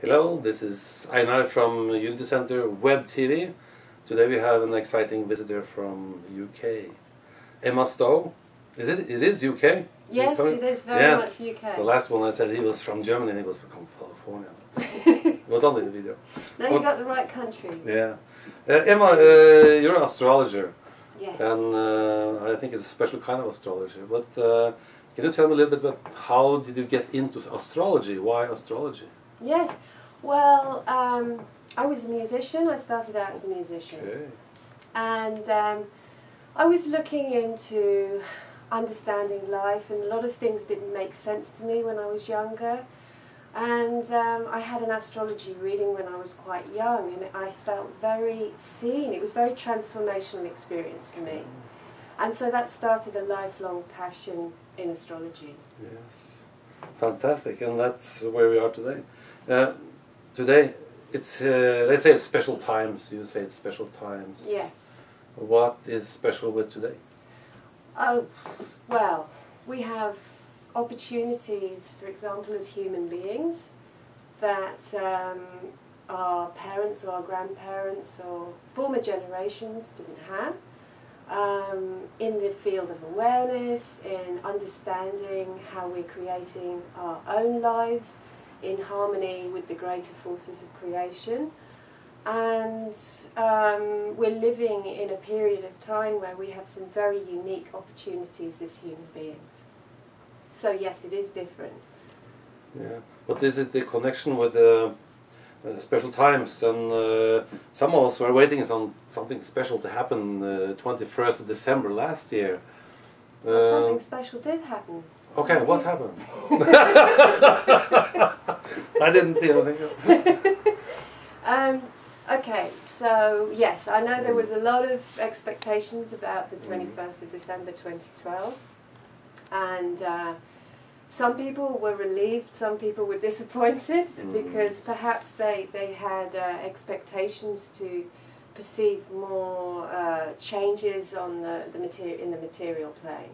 Hello, this is Einar from Unity Center Web TV. Today we have an exciting visitor from UK. Emma Stow. It is UK? Yes, it is very much UK. The last one I said he was from Germany and he was from California. It was only the video. No, you got the right country. Yeah. Emma, you're an astrologer. Yes. And I think it's a special kind of astrologer. But can you tell me a little bit about how did you get into astrology? Why astrology? Yes. Well, I was a musician. I started out as a musician. Okay. And I was looking into understanding life, and a lot of things didn't make sense to me when I was younger. And I had an astrology reading when I was quite young, and I felt very seen. It was a very transformational experience for me. And so that started a lifelong passion in astrology. Yes. Fantastic, and that's where we are today. Today, it's they say it's special times. You say it's special times. Yes. What is special with today? Oh, well, we have opportunities, for example, as human beings, that our parents or our grandparents or former generations didn't have. In the field of awareness, in understanding how we're creating our own lives in harmony with the greater forces of creation. And we're living in a period of time where we have some very unique opportunities as human beings. So yes, it is different. Yeah, but is it the connection with special times? And some of us were waiting on something special to happen 21st of December last year. Well, something special did happen. Okay, what happened? I didn't see anything. Okay, so yes, I know there was a lot of expectations about the 21st of December 2012, and some people were relieved, some people were disappointed, because perhaps they had expectations to perceive more changes on in the material plane.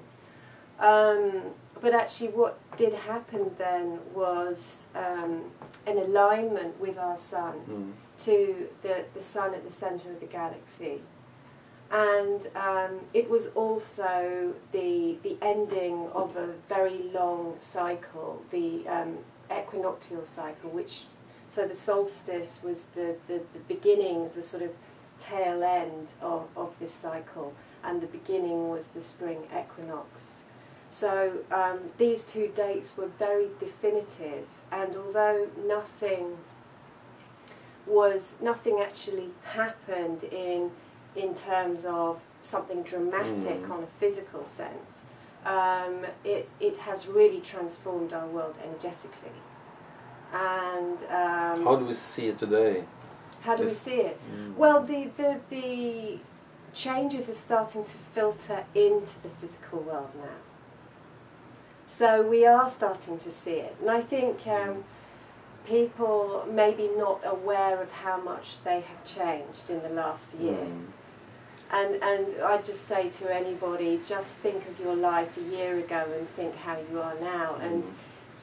But actually what did happen then was an alignment with our sun to the sun at the centre of the galaxy. And it was also the ending of a very long cycle, the equinoctial cycle, so the solstice was the beginning, the sort of tail end of this cycle, and the beginning was the spring equinox. So these two dates were very definitive, and although nothing actually happened in terms of something dramatic on a physical sense, it has really transformed our world energetically. And how do we see it today? How do we see it? Well, the changes are starting to filter into the physical world now. So we are starting to see it, and I think people may be not aware of how much they have changed in the last year. And I just say to anybody, just think of your life a year ago and think how you are now. And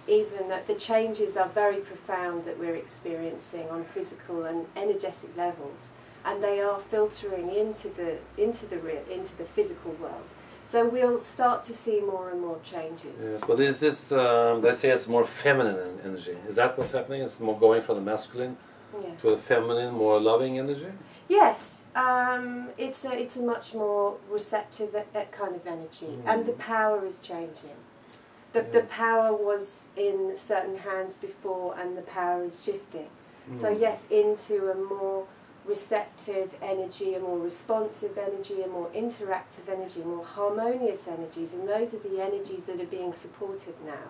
even that the changes are very profound that we're experiencing on physical and energetic levels, and they are filtering into the physical world. So we'll start to see more and more changes. Yes, but is this, they say it's more feminine energy. Is that what's happening? It's more going from the masculine to a feminine, more loving energy? Yes, it's a much more receptive kind of energy, and the power is changing. The power was in certain hands before, and the power is shifting. So yes, into a more receptive energy, a more responsive energy, a more interactive energy, more harmonious energies, and those are the energies that are being supported now.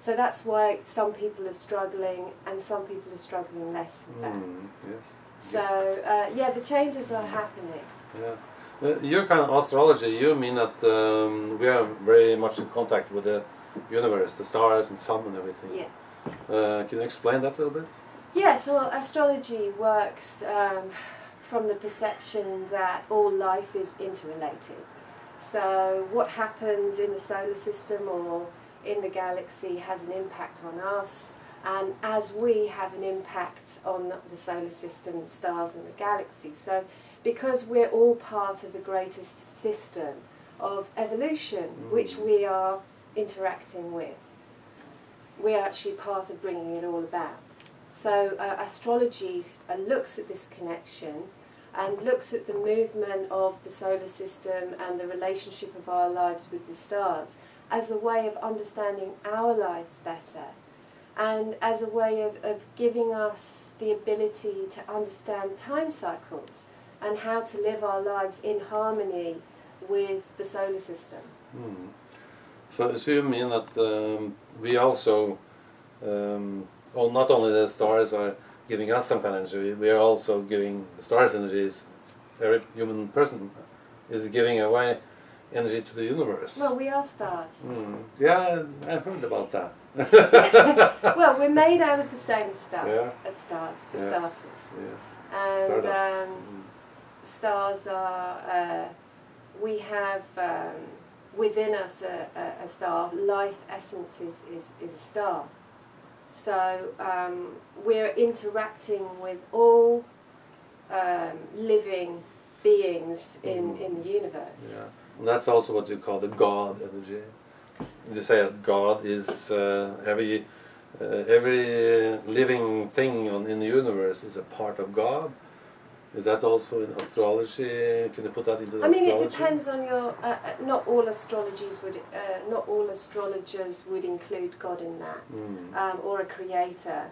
So that's why some people are struggling and some people are struggling less with that. Yes. So yeah, the changes are happening. Yeah. Your kind of astrology, you mean that we are very much in contact with the universe, the stars and sun and everything. Yeah. Can you explain that a little bit? Yes, well, astrology works from the perception that all life is interrelated. So what happens in the solar system or in the galaxy has an impact on us, and as we have an impact on the solar system, the stars and the galaxies. So because we're all part of the greater system of evolution, which we are interacting with, we're actually part of bringing it all about. So astrology looks at this connection and looks at the movement of the solar system and the relationship of our lives with the stars as a way of understanding our lives better, and as a way of giving us the ability to understand time cycles and how to live our lives in harmony with the solar system. So you mean that we also, well, not only the stars are giving us some kind of energy, we are also giving the stars energies. Every human person is giving away energy to the universe. Well, we are stars. Yeah, I've heard about that. Well, we're made out of the same stuff as stars, for starters. Yes. And Stardust. Stars are, we have within us a star. Life essence is a star. So we're interacting with all living beings in the universe. Yeah. And that's also what you call the God energy. You say that God is every living thing in the universe is a part of God. Is that also in astrology? Can you put that into the astrology? I mean, it depends on your. Not all astrologers would include God in that, or a creator.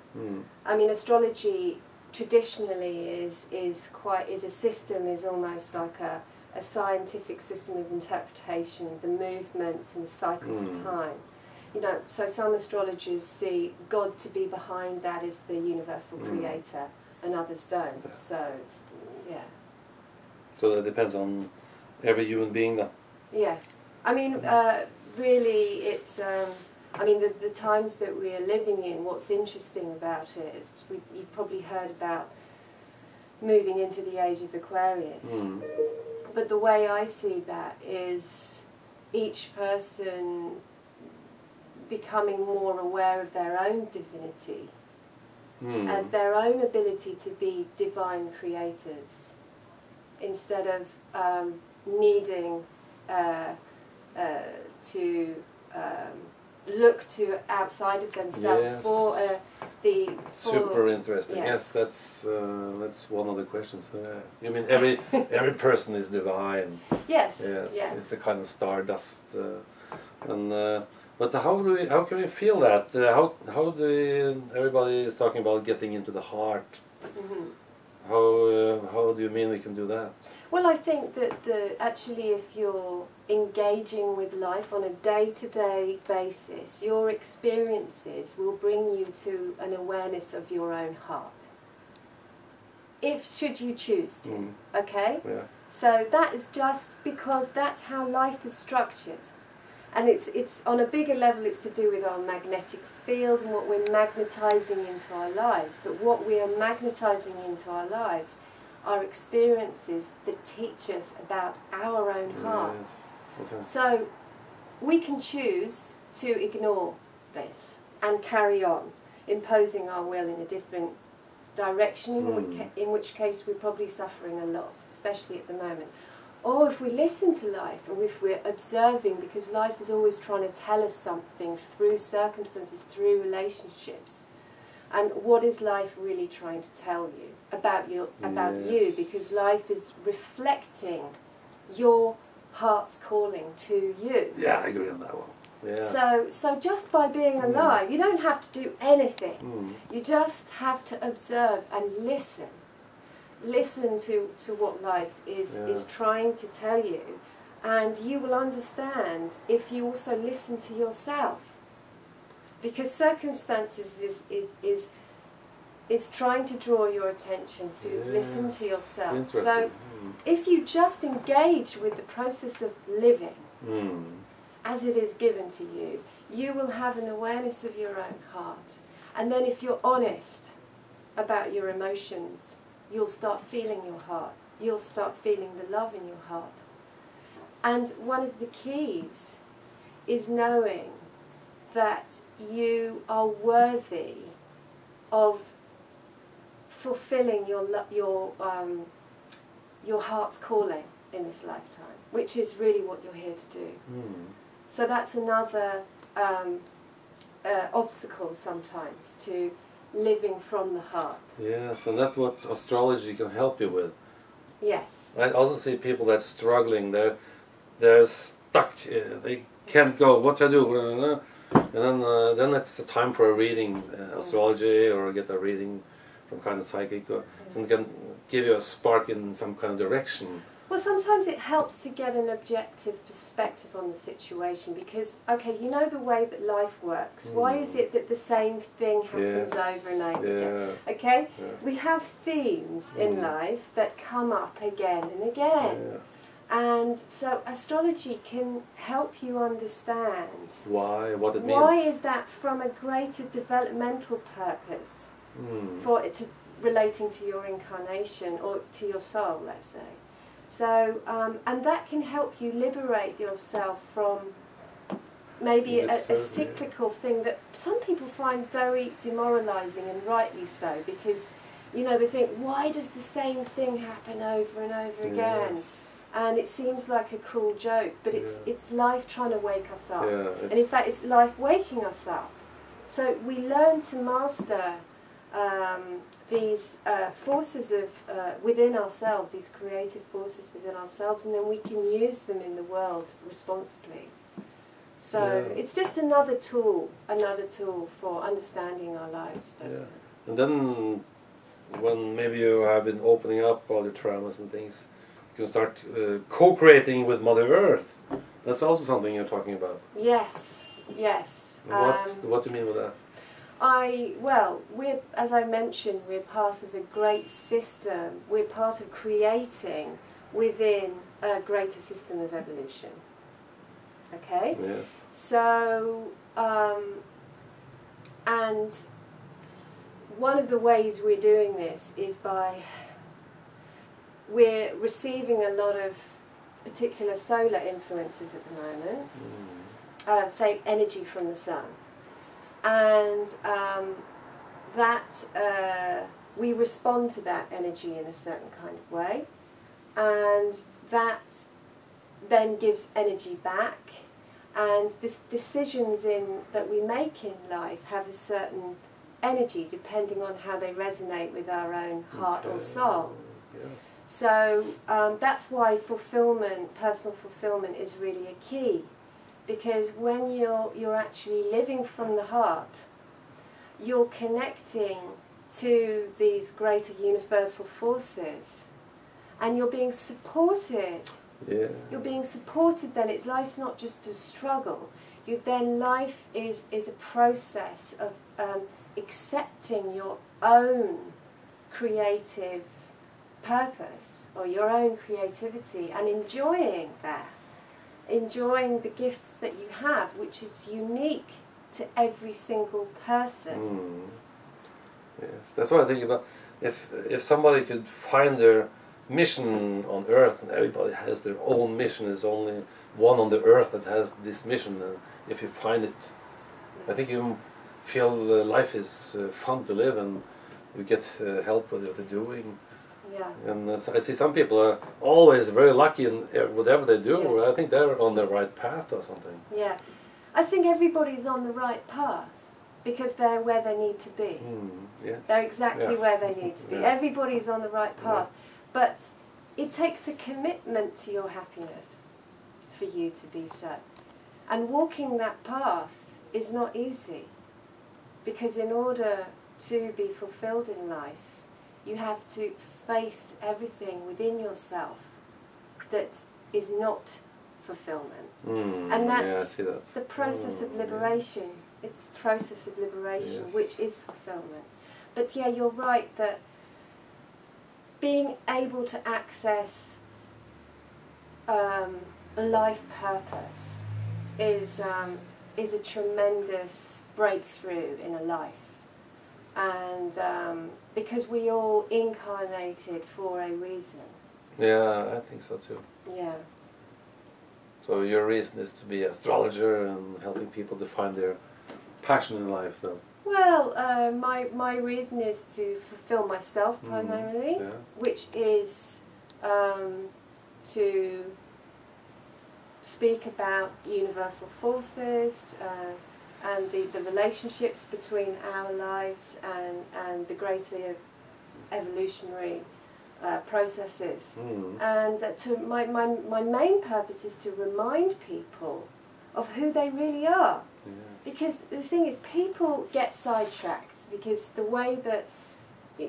I mean, astrology traditionally is a system, is almost like a scientific system of interpretation, the movements and the cycles of time. You know, so some astrologers see God to be behind that as the universal creator, and others don't. Yeah. So, yeah. So that depends on every human being, then. Yeah, I mean, really, it's. I mean, the times that we are living in. What's interesting about it, you've probably heard about moving into the age of Aquarius. But the way I see that is each person becoming more aware of their own divinity, as their own ability to be divine creators, instead of needing to look to outside of themselves for super interesting. Yeah. Yes, that's one of the questions. You mean every person is divine? Yes. Yes. Yeah. It's a kind of stardust, but how can we feel that? Everybody is talking about getting into the heart. How do you mean we can do that? Well, I think that actually, if you're engaging with life on a day-to-day basis, your experiences will bring you to an awareness of your own heart. Should you choose to, okay? Yeah. So that is just because that's how life is structured. And it's on a bigger level, it's to do with our magnetic field and what we're magnetising into our lives. But what we are magnetising into our lives are experiences that teach us about our own heart. Yes. Okay. So we can choose to ignore this and carry on, imposing our will in a different direction, in which case we're probably suffering a lot, especially at the moment. Or if we listen to life, and if we're observing, because life is always trying to tell us something through circumstances, through relationships. And what is life really trying to tell you about you? Because life is reflecting your heart's calling to you. Yeah, I agree on that one. Yeah. So just by being alive, you don't have to do anything. You just have to observe and listen. Listen to what life is trying to tell you, and you will understand if you also listen to yourself. Because circumstances is trying to draw your attention to listen to yourself. So if you just engage with the process of living as it is given to you, you will have an awareness of your own heart. And then if you're honest about your emotions, you'll start feeling your heart. You'll start feeling the love in your heart. And one of the keys is knowing that you are worthy of fulfilling your heart's calling in this lifetime, which is really what you're here to do. So that's another obstacle sometimes to living from the heart. Yes, and that's what astrology can help you with. Yes. I also see people that's struggling. They're stuck. They can't go. What should I do? And then it's a time for a reading, astrology, or get a reading from kind of psychic, or something can give you a spark in some kind of direction. Well, sometimes it helps to get an objective perspective on the situation because, okay, you know the way that life works. Why is it that the same thing happens over and over again? Okay? Yeah. We have themes in life that come up again and again. Yeah. And so astrology can help you understand why, what it means. Why is that from a greater developmental purpose for it to relating to your incarnation or to your soul, let's say. So, and that can help you liberate yourself from maybe a cyclical thing that some people find very demoralising, and rightly so, because, you know, they think, why does the same thing happen over and over again? And it seems like a cruel joke, but it's life trying to wake us up. And in fact, it's life waking us up. So we learn to master these forces of within ourselves, these creative forces within ourselves, and then we can use them in the world responsibly. So it's just another tool for understanding our lives better. And then when maybe you have been opening up all your traumas and things, you can start co-creating with Mother Earth. That's also something you're talking about. Yes, yes. What do you mean with that? Well, as I mentioned, we're part of a great system. We're part of creating within a greater system of evolution. Okay? Yes. So, and one of the ways we're doing this is we're receiving a lot of particular solar influences at the moment, say energy from the sun. And we respond to that energy in a certain kind of way, and that then gives energy back, and decisions that we make in life have a certain energy depending on how they resonate with our own heart or soul. So that's why personal fulfillment is really a key. Because when you're actually living from the heart, you're connecting to these greater universal forces, and you're being supported. Yeah. You're being supported. Then life's not just a struggle. Life is a process of accepting your own creative purpose or your own creativity and enjoying that. Enjoying the gifts that you have, which is unique to every single person. Yes, that's what I think about. If somebody could find their mission on Earth, and everybody has their own mission, there's only one on the Earth that has this mission, and if you find it, I think you feel life is fun to live, and you get help with what they're doing. Yeah. And I see some people are always very lucky in whatever they do. Yeah. I think they're on the right path or something. Yeah, I think everybody's on the right path because they're where they need to be. Yes. They're exactly where they need to be. Everybody's on the right path, but it takes a commitment to your happiness for you to be so. And walking that path is not easy, because in order to be fulfilled in life, you have to face everything within yourself that is not fulfillment. And that's the process of liberation. Yes. It's the process of liberation, which is fulfillment. But yeah, you're right that being able to access life purpose is a tremendous breakthrough in a life. And because we all incarnated for a reason. Yeah, I think so too. Yeah. So your reason is to be an astrologer and helping people to find their passion in life, though. Well, my reason is to fulfill myself primarily, which is to speak about universal forces and the relationships between our lives and the greater evolutionary processes. And my main purpose is to remind people of who they really are. Yes. Because the thing is, people get sidetracked because the way that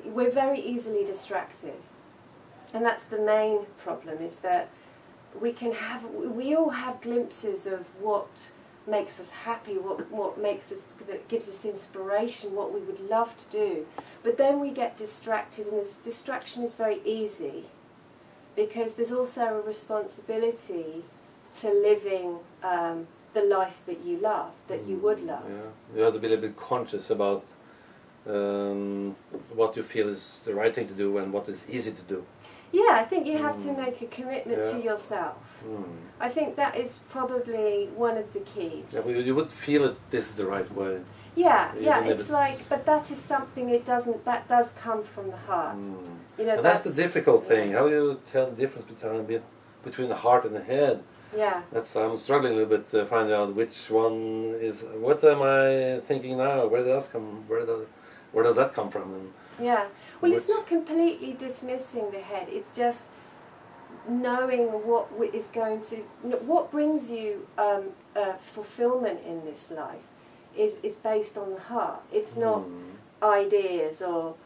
we're very easily distracted, and that's the main problem, is that we all have glimpses of what makes us happy, what makes us, that gives us inspiration, what we would love to do. But then we get distracted, and this distraction is very easy because there's also a responsibility to living the life that you love, that you would love. Yeah. You have to be a little bit conscious about what you feel is the right thing to do and what is easy to do. Yeah, I think you have to make a commitment to yourself. I think that is probably one of the keys. Yeah, but you would feel it, this is the right way. Yeah, yeah, it's like, but that is something, that does come from the heart. You know, and that's the difficult thing. How do you tell the difference between the heart and the head? Yeah. I'm struggling a little bit to find out which one is, what am I thinking now? Where does that come from? And yeah. Well, it's not completely dismissing the head. It's just knowing what is going to, what brings you fulfillment in this life is based on the heart. It's not ideas or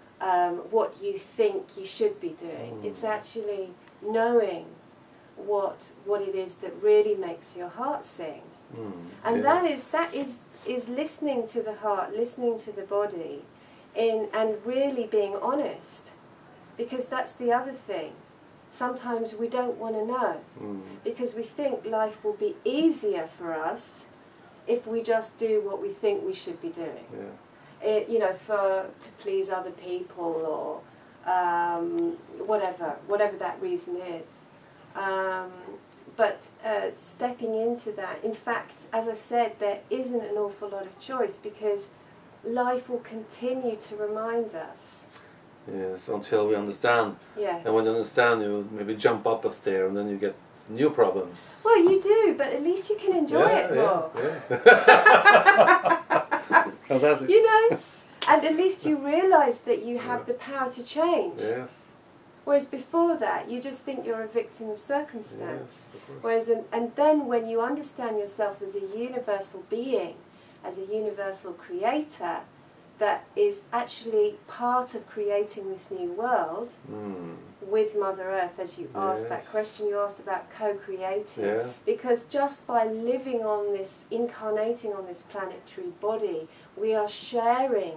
what you think you should be doing. It's actually knowing what it is that really makes your heart sing. And that is listening to the heart, listening to the body, and really being honest, because that's the other thing. Sometimes we don't want to know, because we think life will be easier for us if we just do what we think we should be doing. You know, to please other people or whatever that reason is. But stepping into that, in fact, as I said, there isn't an awful lot of choice, because life will continue to remind us. Yes, until we understand. Yes. And when you understand, you maybe jump up a stair and then you get new problems. Well, you do, but at least you can enjoy it more. Fantastic. You know, and at least you realise that you have the power to change. Yes. Whereas before that, you just think you're a victim of circumstance. Yes, of course. Whereas, and then when you understand yourself as a universal being, as a universal creator, that is actually part of creating this new world with Mother Earth, as you asked that question you asked about co-creating. Because just by living on this, incarnating on this planetary body, we are sharing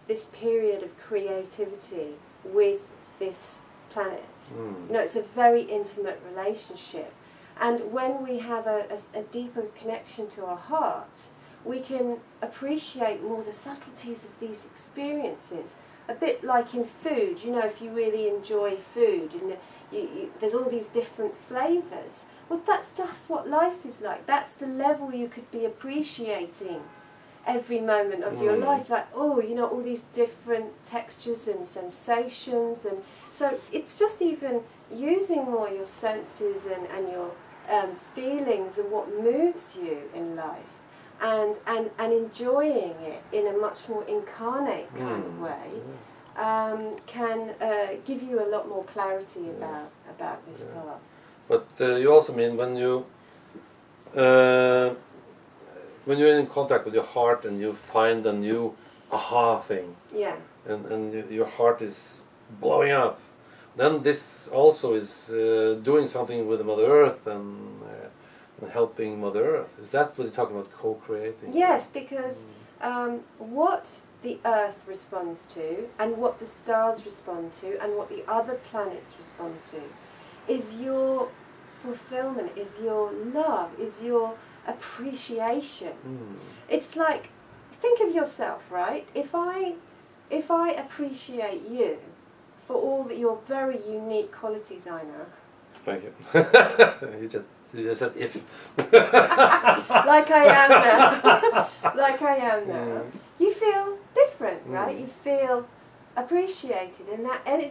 this period of creativity with this planet. You know, it's a very intimate relationship. And when we have a deeper connection to our hearts, we can appreciate more the subtleties of these experiences. A bit like in food, you know, if you really enjoy food and there's all these different flavours. Well, that's just what life is like. That's the level you could be appreciating every moment of your life. Like, oh, you know, all these different textures and sensations. And so it's just even using more your senses and your feelings and what moves you in life. And enjoying it in a much more incarnate kind of way can give you a lot more clarity about this part. But you also mean when you're in contact with your heart and you find a new aha thing, and your heart is blowing up, then this also is doing something with the Mother Earth and helping Mother Earth. Is that what you're talking about, co-creating? Yes, because what the Earth responds to, and what the stars respond to, and what the other planets respond to, is your fulfillment, is your love, is your appreciation. It's like, think of yourself, right? If I appreciate you for all your very unique qualities, I know. Thank you. you just said if. Like I am now. Like I am now. You feel different, right? You feel appreciated, and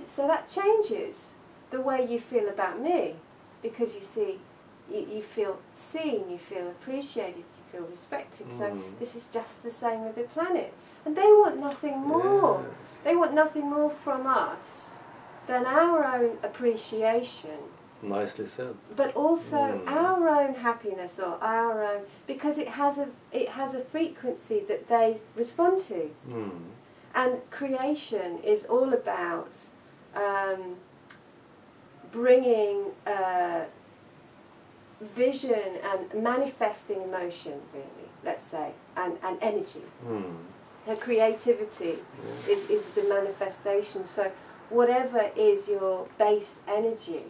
so that changes the way you feel about me, because you see, you feel seen, you feel appreciated, you feel respected. So this is just the same with the planet, and they want nothing more. Yes. They want nothing more from us than our own appreciation. Nicely said. But also our own happiness, or our own, because it has a frequency that they respond to. And creation is all about bringing vision and manifesting emotion, really, let's say, and energy. The creativity is the manifestation. So whatever is your base energy,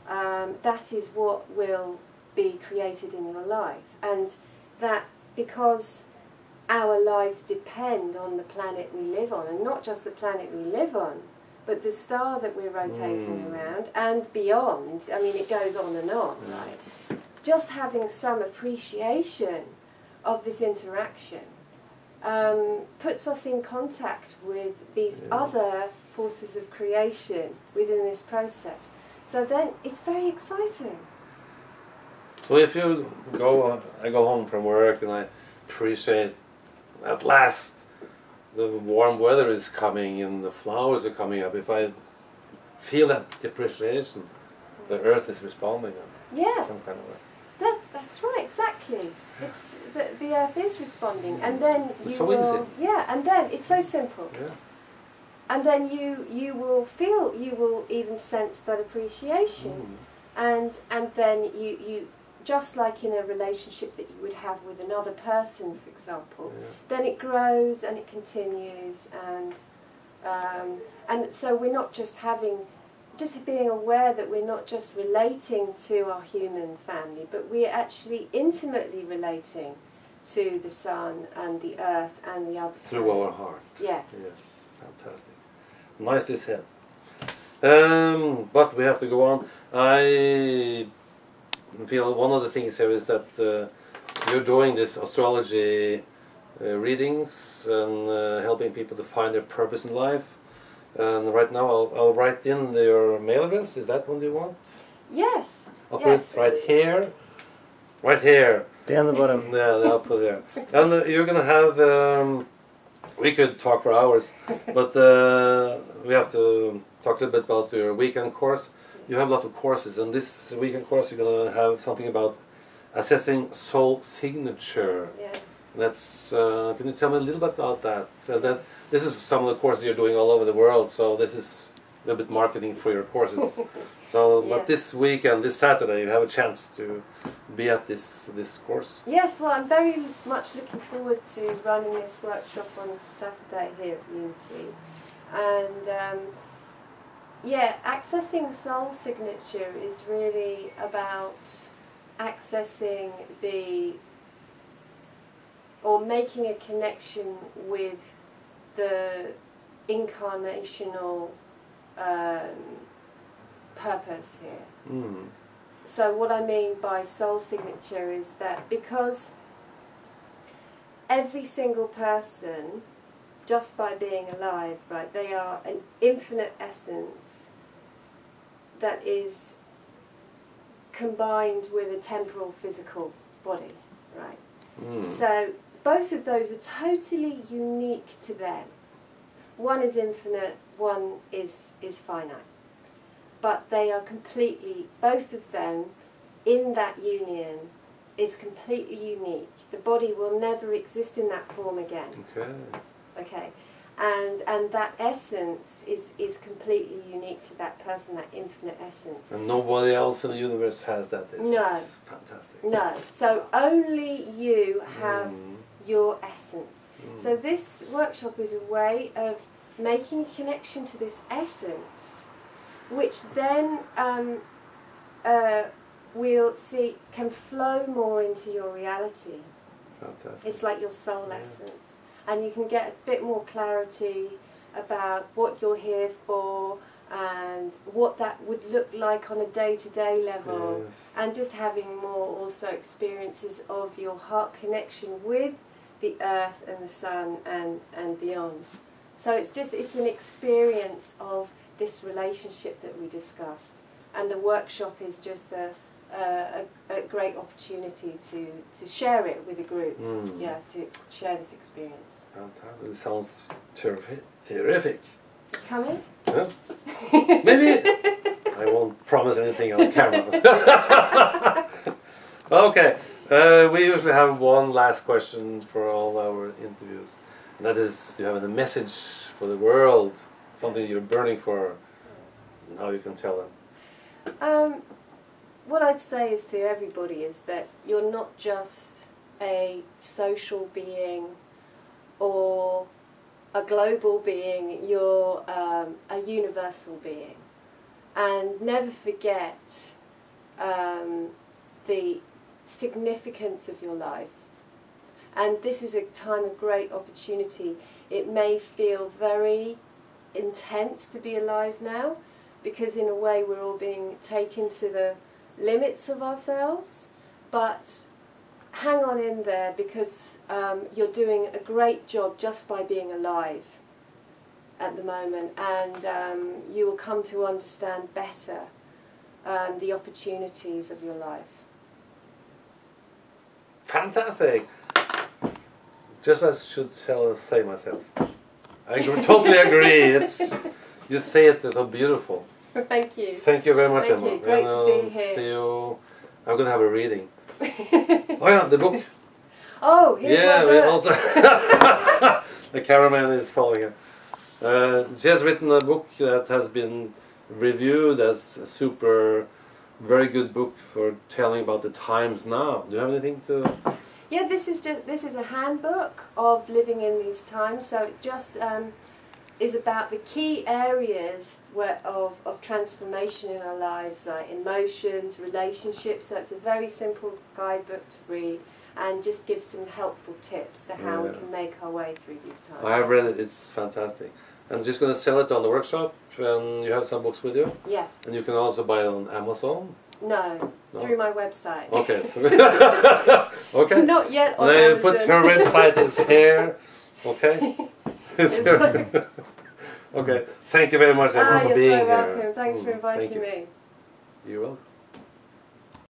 that is what will be created in your life. And that, because our lives depend on the planet we live on, and not just the planet we live on, but the star that we're rotating around and beyond. I mean, it goes on and on, right? Just having some appreciation of this interaction puts us in contact with these other forces of creation within this process. So then it's very exciting. So if you go, I go home from work and I appreciate, at last the warm weather is coming and the flowers are coming up. If I feel that appreciation, the earth is responding in some kind of way. That's right, exactly. It's the earth is responding, and then it's so easy. Yeah, and then it's so simple. Yeah. And then you will feel, you will even sense that appreciation, and then you just like in a relationship that you would have with another person, for example, then it grows and it continues, and so we're not just being aware that we're not just relating to our human family, but we're actually intimately relating to the sun and the earth and the other through planets. our heart. Yes. Yes, fantastic. Nicely said. But we have to go on. I feel one of the things here is that you're doing this astrology readings and helping people to find their purpose in life. And right now I'll write in your mail address. Is that one you want? Yes. I'll put it right here. Right here. Down the bottom. Yeah, I'll put it there. And you're going to have... we could talk for hours, but we have to talk a little bit about your weekend course. You have lots of courses, and this weekend course you're going to have something about assessing soul signature. Yeah. That's can you tell me a little bit about that? So that this is some of the courses you're doing all over the world, so this is a little bit marketing for your courses. So, but this weekend, this Saturday, you have a chance to be at this course. Yes, well, I'm very much looking forward to running this workshop on Saturday here at Unity, and yeah, accessing soul signature is really about accessing or making a connection with the incarnational purpose here. So what I mean by soul signature is that because every single person, just by being alive, right, they are an infinite essence that is combined with a temporal physical body, right? So both of those are totally unique to them. One is infinite, one is finite. But they are completely, both of them in that union is completely unique. The body will never exist in that form again. Okay. Okay. And that essence is completely unique to that person, that infinite essence. And nobody else in the universe has that essence. No. Fantastic. No. So only you have your essence. So this workshop is a way of making a connection to this essence, which then we'll see can flow more into your reality. Fantastic. It's like your soul essence. And you can get a bit more clarity about what you're here for and what that would look like on a day-to-day level. Yes. And just having more also experiences of your heart connection with the earth and the sun and beyond. So it's an experience of this relationship that we discussed, and the workshop is just a great opportunity to share it with a group. Yeah, to share this experience. Fantastic. It sounds terrific. Coming? Yeah. Maybe. I won't promise anything on camera. Okay. We usually have one last question for all our interviews. And that is, do you have a message for the world? Something you're burning for? And how you can tell them? What I'd say is to everybody is that you're not just a social being or a global being, you're a universal being. And never forget the significance of your life. And this is a time of great opportunity. It may feel very intense to be alive now, because in a way we're all being taken to the limits of ourselves, but hang on in there, because you're doing a great job just by being alive at the moment, and you will come to understand better the opportunities of your life. Fantastic! Just as I should say myself. I totally agree. You say it so beautiful. Thank you. Thank you very much, Thank Emma. you. Great to be here. See you. I'm going to have a reading. Oh yeah, the book. Oh, here's my book. Also the cameraman is following her. She has written a book that has been reviewed as a very good book for telling about the times now. Do you have anything to? Yeah, this is a handbook of living in these times. So it just is about the key areas of transformation in our lives, like emotions, relationships. So it's a very simple guidebook to read, and just gives some helpful tips to how we can make our way through these times. I have read it. It's fantastic. I'm just going to sell it on the workshop, and you have some books with you? Yes. And you can also buy it on Amazon? No, through my website. Okay. Okay. Not yet on Amazon. Put her website is here. Okay. Okay. Thank you very much, Emma, for being here. You're so welcome. Thanks for inviting me. You're welcome.